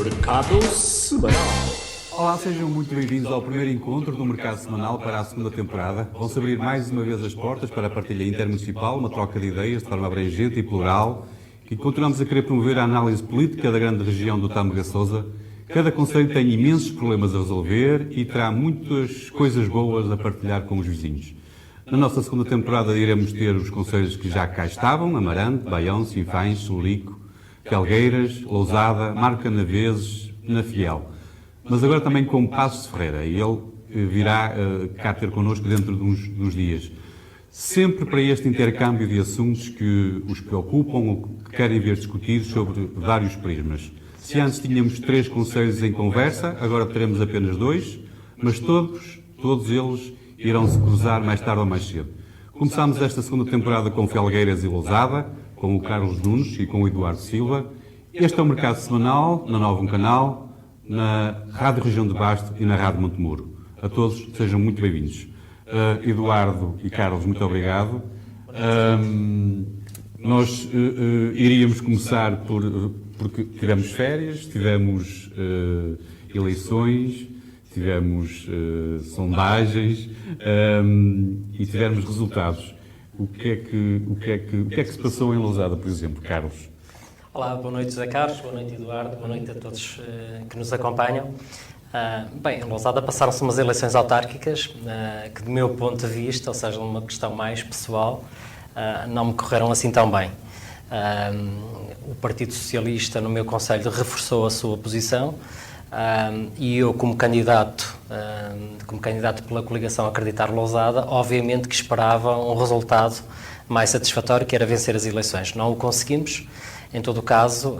Mercado Semanal. Olá, sejam muito bem-vindos ao primeiro encontro do Mercado Semanal para a segunda temporada. Vão-se abrir mais uma vez as portas para a partilha intermunicipal, uma troca de ideias de forma abrangente e plural, e continuamos a querer promover a análise política da grande região do Tâmega Sousa. Cada concelho tem imensos problemas a resolver e terá muitas coisas boas a partilhar com os vizinhos. Na nossa segunda temporada iremos ter os concelhos que já cá estavam: Amarante, Baião, Sinfães, Solico, Felgueiras, Lousada, Marco Canaveses, Penafiel. Mas agora também com Passos de Ferreira, e ele virá cá ter connosco dentro de uns dias. Sempre para este intercâmbio de assuntos que os preocupam ou que querem ver discutidos sobre vários prismas. Se antes tínhamos 3 concelhos em conversa, agora teremos apenas 2, mas todos eles irão se cruzar mais tarde ou mais cedo. Começámos esta segunda temporada com Felgueiras e Lousada, com o Carlos Nunes e com o Eduardo Silva. Este é o Mercado Semanal, na Nova Canal, na Rádio Região de Basto e na Rádio Montemuro. A todos sejam muito bem-vindos. Eduardo e Carlos, muito obrigado. Nós iríamos começar porque tivemos férias, tivemos eleições, tivemos sondagens e tivemos resultados. O que é que se passou em Lousada, por exemplo, Carlos? Olá, boa noite, José Carlos, boa noite, Eduardo, boa noite a todos que nos acompanham. Em Lousada passaram-se umas eleições autárquicas que, do meu ponto de vista, ou seja, uma questão mais pessoal, não me correram assim tão bem. O Partido Socialista, no meu concelho, reforçou a sua posição e eu, como candidato pela coligação Acreditar Lousada, obviamente que esperava um resultado mais satisfatório, que era vencer as eleições. Não o conseguimos. Em todo o caso,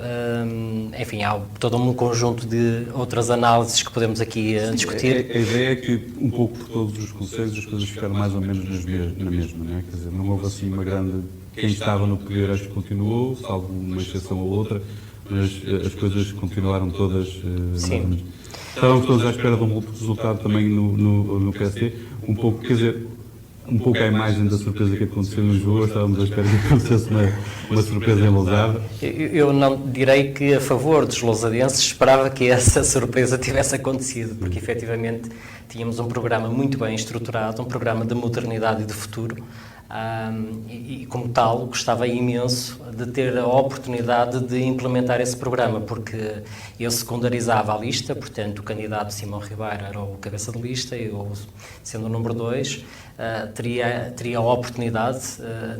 enfim, há todo um conjunto de outras análises que podemos aqui discutir. A ideia é que, um pouco por todos os concelhos, as coisas ficaram mais ou menos na mesma, não é? Quer dizer, não houve assim uma grande... Quem estava no poder acho que continuou, salvo uma exceção ou outra, mas as coisas continuaram todas... Sim. Estávamos todos à espera de um resultado também no PSD, um pouco, quer dizer... Um pouco a imagem da surpresa que aconteceu em Lisboa, estávamos à espera que acontecesse uma surpresa em Lousada. Eu não direi que a favor dos lousadenses esperava que essa surpresa tivesse acontecido, porque efetivamente tínhamos um programa muito bem estruturado, um programa de modernidade e de futuro, e como tal gostava imenso de ter a oportunidade de implementar esse programa, porque eu secundarizava a lista, portanto o candidato Simão Ribeiro era o cabeça de lista, eu, sendo o número 2, teria a oportunidade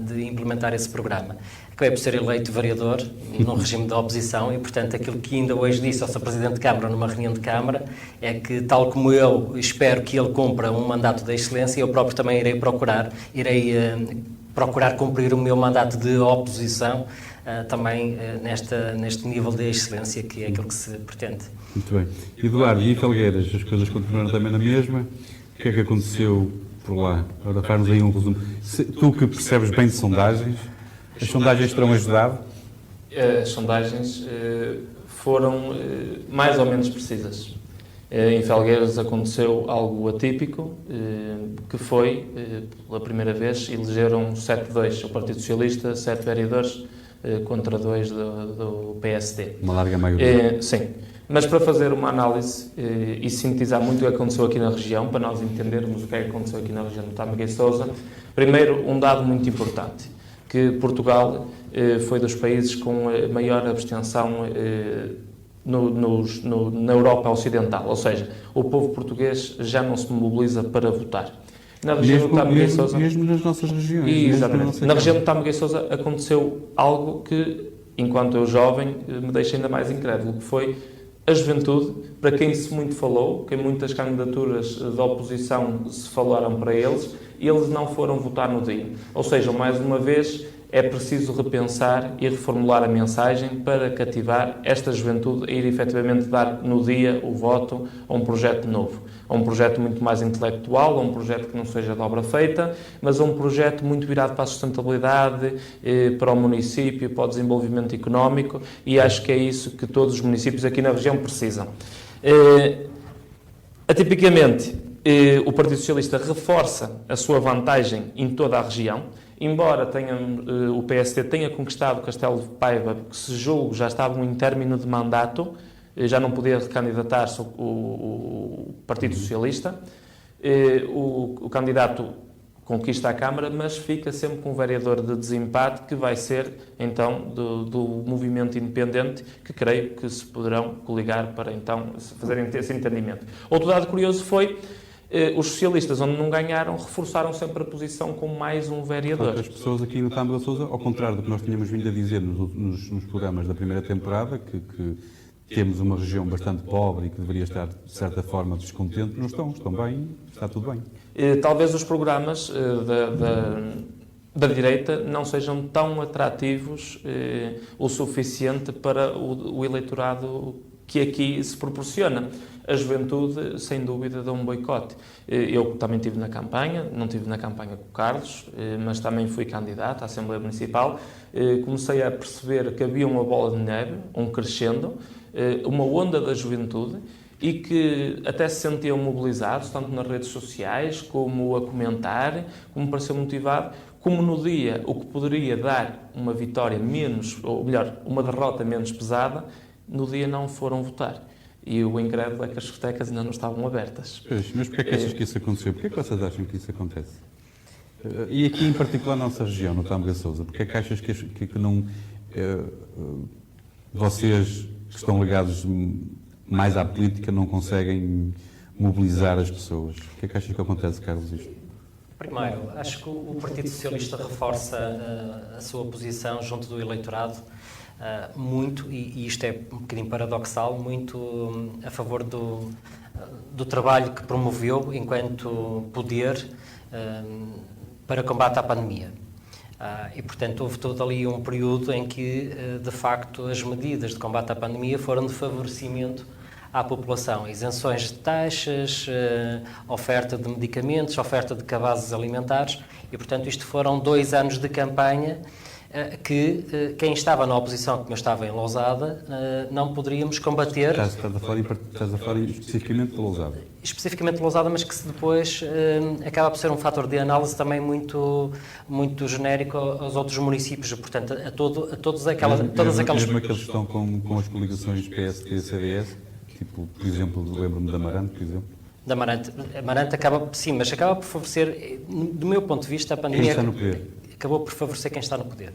de implementar esse programa. Acabei por ser eleito vereador num regime de oposição e, portanto, aquilo que ainda hoje disse ao Sr. Presidente de Câmara numa reunião de Câmara é que, tal como eu espero que ele cumpra um mandato de excelência, eu próprio também irei procurar cumprir o meu mandato de oposição também neste nível de excelência, que é aquilo que se pretende. Muito bem. Eduardo, e em Felgueiras, as coisas continuaram também na mesma? O que é que aconteceu por lá? Agora faz-nos aí um resumo. Tu que percebes bem de sondagens, as sondagens terão ajudado? As sondagens foram mais ou menos precisas. Em Felgueiras aconteceu algo atípico, que foi, pela primeira vez, elegeram 7-2 o Partido Socialista, 7 vereadores contra 2 do PSD. Uma larga maioria. Sim. Mas para fazer uma análise e sintetizar muito o que aconteceu aqui na região, para nós entendermos o que é que aconteceu aqui na região do Tâmega e Sousa, primeiro um dado muito importante, que Portugal foi dos países com maior abstenção na Europa Ocidental, ou seja, o povo português já não se mobiliza para votar. Na região do Tâmega e Sousa, mesmo nas nossas regiões. Exatamente. Na região do Tâmega e Sousa aconteceu algo que, enquanto eu jovem, me deixa ainda mais incrédulo, que foi a juventude, para quem se muito falou, que muitas candidaturas da oposição se falaram para eles não foram votar no dia. Ou seja, mais uma vez, é preciso repensar e reformular a mensagem para cativar esta juventude a ir efetivamente dar no dia o voto a um projeto novo. A um projeto muito mais intelectual, a um projeto que não seja de obra feita, mas a um projeto muito virado para a sustentabilidade, para o município, para o desenvolvimento económico, e acho que é isso que todos os municípios aqui na região precisam. Atipicamente, o Partido Socialista reforça a sua vantagem em toda a região, embora o PSD tenha conquistado Castelo de Paiva, que se julgo já estava em término de mandato, já não podia recandidatar-se o Partido Socialista. O candidato conquista a Câmara, mas fica sempre com um vereador de desempate, que vai ser, então, do movimento independente, que creio que se poderão coligar para, então, fazerem esse entendimento. Outro dado curioso foi, os socialistas, onde não ganharam, reforçaram sempre a posição com mais um vereador. As pessoas aqui no Tâmega Sousa, ao contrário do que nós tínhamos vindo a dizer nos programas da primeira temporada, que temos uma região bastante pobre e que deveria estar, de certa forma, descontente, não estão bem, está tudo bem. Talvez os programas da direita não sejam tão atrativos o suficiente para o eleitorado que aqui se proporciona. A juventude, sem dúvida, dá um boicote. Eu também estive na campanha, não estive na campanha com o Carlos, mas também fui candidato à Assembleia Municipal. Comecei a perceber que havia uma bola de neve, um crescendo, uma onda da juventude, e que até se sentiam mobilizados, tanto nas redes sociais, como a comentar, como para ser motivado, como no dia o que poderia dar uma vitória menos, ou melhor, uma derrota menos pesada, no dia não foram votar. E o incrédulo é que as discotecas ainda não estavam abertas. Mas porquê é que achas que isso aconteceu? Porquê é que vocês acham que isso acontece? E aqui, em particular, na nossa região, no Tâmega Sousa, porquê é que achas que não... vocês que estão ligados mais à política não conseguem mobilizar as pessoas? O que é que achas que acontece, Carlos, isto? Primeiro, acho que o Partido Socialista reforça a sua posição junto do eleitorado muito, e isto é um bocadinho paradoxal, muito a favor do trabalho que promoveu enquanto poder para combate à pandemia. E, portanto, houve todo ali um período em que, de facto, as medidas de combate à pandemia foram de favorecimento à população. Isenções de taxas, oferta de medicamentos, oferta de cabazes alimentares, e, portanto, isto foram 2 anos de campanha que quem estava na oposição, como eu estava em Lousada, não poderíamos combater... Estás a falar especificamente de Lousada? Especificamente de Lousada, mas que depois acaba por ser um fator de análise também muito genérico aos outros municípios, portanto, a todas aquelas... Mesmo aqueles que estão com as coligações PSD e CDS, tipo, por exemplo, lembro-me da Amarante, por exemplo. Da Amarante acaba, sim, mas acaba por favorecer, do meu ponto de vista, a pandemia... Quem está no poder? Acabou por favorecer quem está no poder.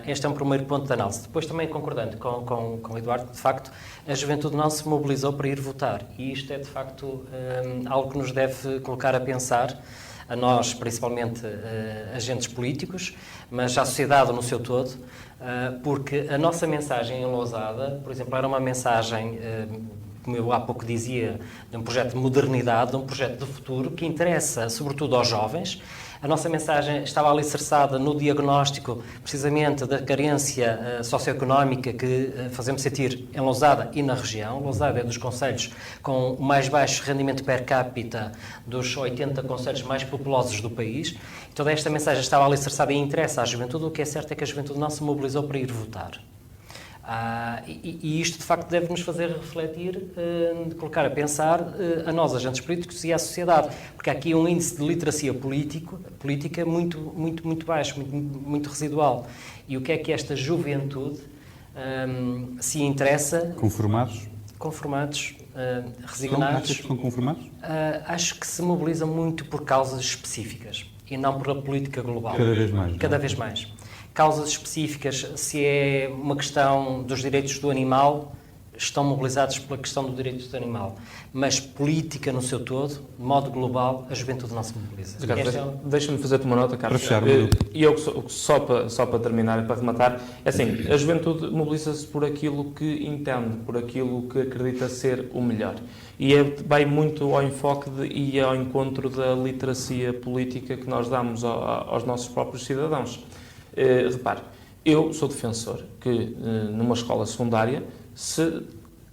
Este é um primeiro ponto de análise. Depois, também concordando com o Eduardo, de facto, a juventude não se mobilizou para ir votar. E isto é, de facto, algo que nos deve colocar a pensar, a nós, principalmente agentes políticos, mas à sociedade no seu todo, porque a nossa mensagem em Lousada, por exemplo, era uma mensagem... como eu há pouco dizia, de um projeto de modernidade, de um projeto de futuro, que interessa sobretudo aos jovens. A nossa mensagem estava alicerçada no diagnóstico, precisamente, da carência socioeconómica que fazemos sentir em Lousada e na região. Lousada é dos concelhos com o mais baixo rendimento per capita dos 80 concelhos mais populosos do país. E toda esta mensagem estava alicerçada e interessa à juventude. O que é certo é que a juventude não se mobilizou para ir votar. E isto, de facto, deve nos fazer refletir, colocar a pensar a nós, agentes políticos, e à sociedade, porque há aqui um índice de literacia política muito baixo, muito residual. E o que é que esta juventude se interessa? Conformados, resignados. Achas que estão conformados? Acho que se mobilizam muito por causas específicas e não por a política global. Cada vez mais. Cada vez mais. Causas específicas, se é uma questão dos direitos do animal, estão mobilizados pela questão dos direitos do animal. Mas política no seu todo, de modo global, a juventude não se mobiliza. Deixa-me fazer-te uma nota, Carlos. E eu, só para terminar e para rematar, é assim, a juventude mobiliza-se por aquilo que entende, por aquilo que acredita ser o melhor. E vai muito ao enfoque e ao encontro da literacia política que nós damos aos nossos próprios cidadãos. Repare, eu sou defensor que numa escola secundária se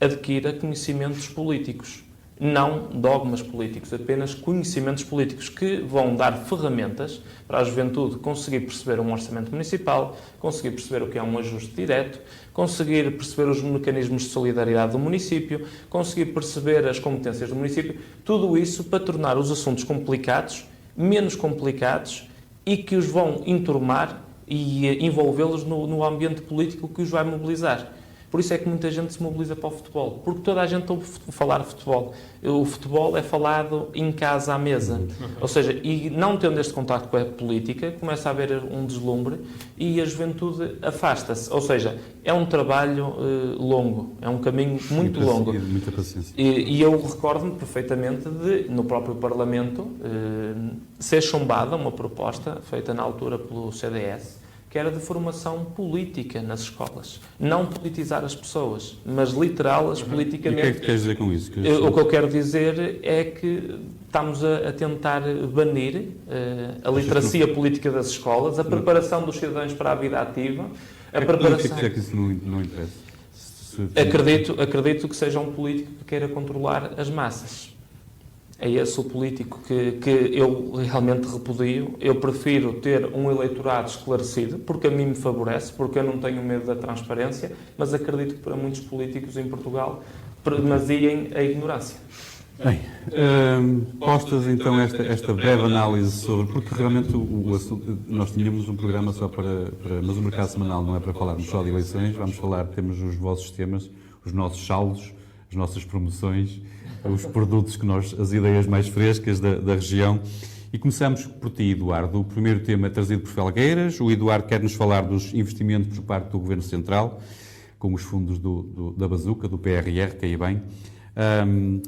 adquira conhecimentos políticos, não dogmas políticos, apenas conhecimentos políticos que vão dar ferramentas para a juventude conseguir perceber um orçamento municipal, conseguir perceber o que é um ajuste direto, conseguir perceber os mecanismos de solidariedade do município, conseguir perceber as competências do município, tudo isso para tornar os assuntos complicados menos complicados e que os vão enturmar e envolvê-los no ambiente político que os vai mobilizar. Por isso é que muita gente se mobiliza para o futebol, porque toda a gente ouve falar de futebol. O futebol é falado em casa à mesa, ou seja, e não tendo este contacto com a política, começa a haver um deslumbre e a juventude afasta-se. Ou seja, é um trabalho longo, é um caminho muito longo. Muita paciência. E eu recordo-me perfeitamente de, no próprio Parlamento, ser chumbada uma proposta feita na altura pelo CDS, que era de formação política nas escolas. Não politizar as pessoas, mas literá-las politicamente. E o que é que queres dizer com isso? O que eu quero dizer é que estamos a tentar banir a literacia política das escolas, a preparação dos cidadãos para a vida ativa, a preparação... Por que é que isso não interessa? Acredito que seja um político que queira controlar as massas. É esse o político que eu realmente repudio. Eu prefiro ter um eleitorado esclarecido, porque a mim me favorece, porque eu não tenho medo da transparência, mas acredito que para muitos políticos em Portugal demasiam a ignorância. Bem, postas então esta breve análise sobre, porque realmente o assunto, nós tínhamos um programa só mas o mercado semanal não é para falarmos só de eleições, temos os vossos temas, os nossos saldos, as nossas promoções, os produtos as ideias mais frescas da região. E começamos por ti, Eduardo. O primeiro tema é trazido por Felgueiras. O Eduardo quer-nos falar dos investimentos por parte do Governo Central, com os fundos da Bazuca, do PRR, que aí bem.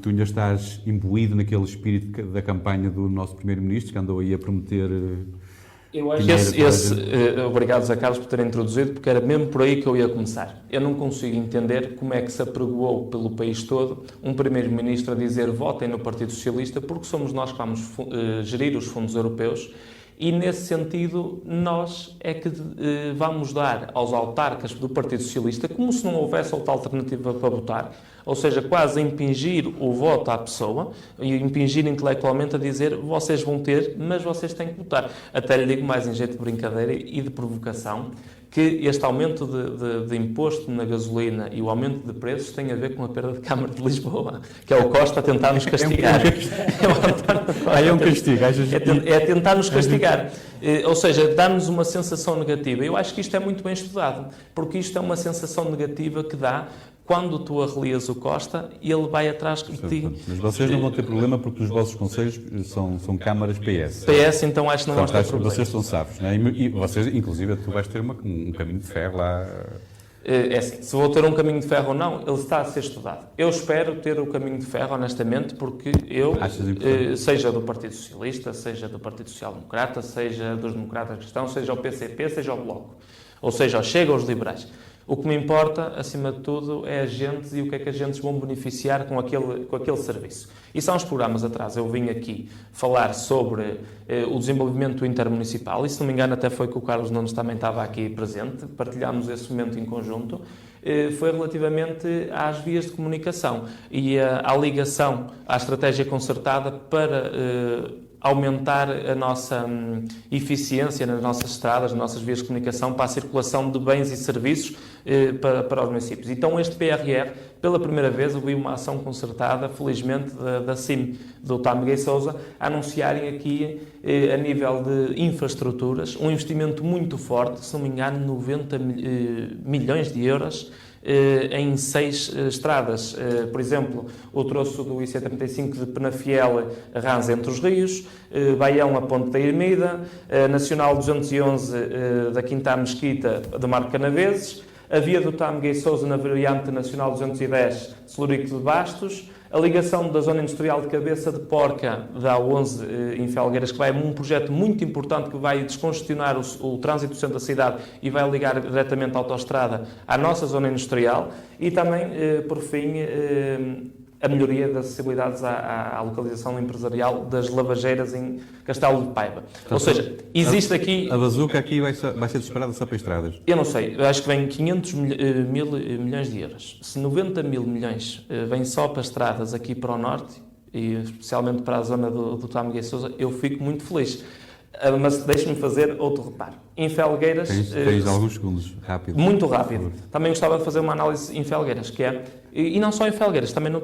Tu ainda estás imbuído naquele espírito da campanha do nosso Primeiro-Ministro, que andou aí a prometer... Eu acho que obrigado, Zé Carlos, por ter introduzido, porque era mesmo por aí que eu ia começar. Eu não consigo entender como é que se apregoou pelo país todo um Primeiro-Ministro a dizer votem no Partido Socialista, porque somos nós que vamos gerir os fundos europeus, e nesse sentido nós é que vamos dar aos autarcas do Partido Socialista, como se não houvesse outra alternativa para votar, ou seja, quase impingir o voto à pessoa e impingir intelectualmente a dizer vocês vão ter, mas vocês têm que votar. Até lhe digo mais em jeito de brincadeira e de provocação, que este aumento de imposto na gasolina e o aumento de preços tem a ver com a perda de Câmara de Lisboa, que é o Costa a tentar nos castigar. É um castigo. É tentar nos castigar. Ou seja, dar-nos uma sensação negativa. Eu acho que isto é muito bem estudado, porque isto é uma sensação negativa que dá quando tu arrelias o Costa e ele vai atrás de ti. Mas vocês não vão ter problema porque os vossos conselhos são câmaras PS. PS, então acho que não vamos ter problema. Vocês são safos, não é? E vocês, inclusive, tu vais ter um caminho de ferro lá... Assim, se vou ter um caminho de ferro ou não, ele está a ser estudado. Eu espero ter o caminho de ferro, honestamente, porque eu, seja do Partido Socialista, seja do Partido Social Democrata, seja dos Democratas Cristãos, seja o PCP, seja o Bloco, ou seja, Chega aos Liberais. O que me importa, acima de tudo, é agentes e o que é que agentes vão beneficiar com aquele serviço. E só uns programas atrás eu vim aqui falar sobre o desenvolvimento intermunicipal, e se não me engano até foi que o Carlos Nunes também estava aqui presente, partilhámos esse momento em conjunto, foi relativamente às vias de comunicação e à ligação, à estratégia concertada para aumentar a nossa eficiência nas nossas estradas, nas nossas vias de comunicação, para a circulação de bens e serviços para os municípios. Então, este PRR, pela primeira vez, eu vi uma ação concertada, felizmente, da CIM, do Tâmega Sousa, anunciarem aqui, a nível de infraestruturas, um investimento muito forte, se não me engano, 90 milhões de euros, em 6 estradas. Por exemplo, o troço do IC35 de Penafiel a Rãs entre os Rios, Baião a Ponte da Ermida, Nacional 211 da Quinta à Mesquita de Marco Canaveses, a via do Tâmega e Sousa na variante Nacional 210 de Celurico de Bastos, a ligação da Zona Industrial de Cabeça de Porca da A11 em Felgueiras, que vai um projeto muito importante que vai descongestionar o trânsito do centro da cidade e vai ligar diretamente a autoestrada à nossa zona industrial, e também, por fim, a melhoria das acessibilidades à localização empresarial das lavageiras em Castelo de Paiva. Ou seja, existe aqui... A bazuca aqui vai ser disparada só para estradas? Eu não sei, eu acho que vem 500 mil milhões de euros. Se 90 mil milhões vêm só para estradas aqui para o norte, e especialmente para a zona do Tâmega e Sousa, eu fico muito feliz. Mas deixe-me fazer outro reparo. Em Felgueiras... Tens alguns segundos, rápido. Muito rápido. Também gostava de fazer uma análise em Felgueiras, que é... E não só em Felgueiras, também no